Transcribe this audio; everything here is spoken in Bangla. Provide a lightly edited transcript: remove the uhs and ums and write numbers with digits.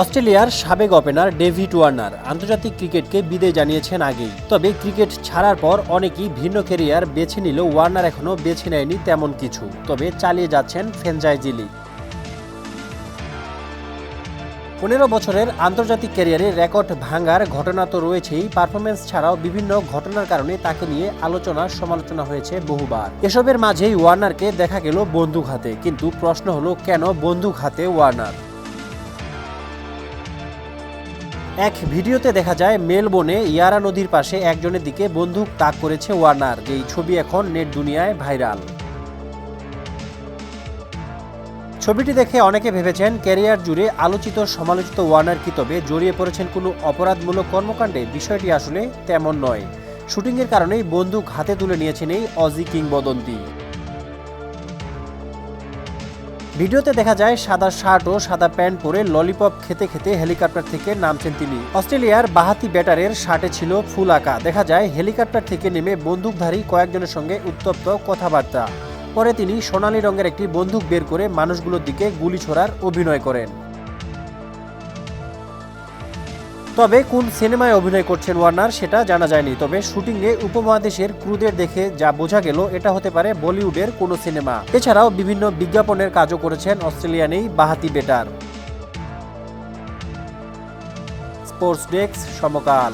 অস্ট্রেলিয়ার সাবেক ওপেনার ডেভিড ওয়ার্নার আন্তর্জাতিক ক্রিকেটকে বিদায় জানিয়েছেন আগেই। তবে ক্রিকেট ছাড়ার পর অনেকেই ভিন্ন ক্যারিয়ার বেছে নিলেও ওয়ার্নার এখনও বেছে নেয়নি তেমন কিছু, তবে চালিয়ে যাচ্ছেন ফ্র্যাঞ্চাইজি লিগ। 15 বছরের আন্তর্জাতিক ক্যারিয়ারে রেকর্ড ভাঙার ঘটনা তো রয়েছেই, পারফরমেন্স ছাড়াও বিভিন্ন ঘটনার কারণে তাকে নিয়ে আলোচনা সমালোচনা হয়েছে বহুবার। এসবের মাঝেই ওয়ার্নারকে দেখা গেল বন্দুক হাতে, কিন্তু প্রশ্ন হলো কেন বন্দুক হাতে ওয়ার্নার? এক ভিডিওতে দেখা যায় মেলবোর্নে ইয়ারা নদীর পাশে একজনের দিকে বন্দুক তাক করেছে ওয়ার্নার, যেই ছবি এখন নেট দুনিয়ায় ভাইরাল। ছবিটি দেখে অনেকে ভেবেছেন ক্যারিয়ার জুড়ে আলোচিত সমালোচিত ওয়ার্নার কি তবে জড়িয়ে পড়েছেন কোনো অপরাধমূলক কর্মকাণ্ডে? বিষয়টি আসলে তেমন নয়। শুটিংয়ের কারণেই বন্দুক হাতে তুলে নিয়েছেন এই অজি কিংবদন্তি। ভিডিওতে দেখা যায় সাদা শার্ট ও সাদা প্যান্ট পরে ললিপপ খেতে খেতে হেলিকপ্টার থেকে নামছেন তিনি। অস্ট্রেলিয়ার বাহাতি ব্যাটারের শার্টে ছিল ফুল আঁকা। দেখা যায় হেলিকপ্টার থেকে নেমে বন্দুকধারী কয়েকজনের সঙ্গে উত্তপ্ত কথাবার্তা। পরে তিনি সোনালী রঙের একটি বন্দুক বের করে মানুষগুলোর দিকে গুলি ছোড়ার অভিনয় করেন। তবে কোন সিনেমায় অভিনয় করছেন ওয়ার্নার সেটা জানা যায়নি। তবে শুটিংয়ে উপমহাদেশের ক্রুদের দেখে যা বোঝা গেল এটা হতে পারে বলিউডের কোনো সিনেমা। এছাড়াও বিভিন্ন বিজ্ঞাপনের কাজও করেছেন অস্ট্রেলিয়ান এই বাহাতি ব্যাটার। স্পোর্টস ডেস্ক, সমকাল।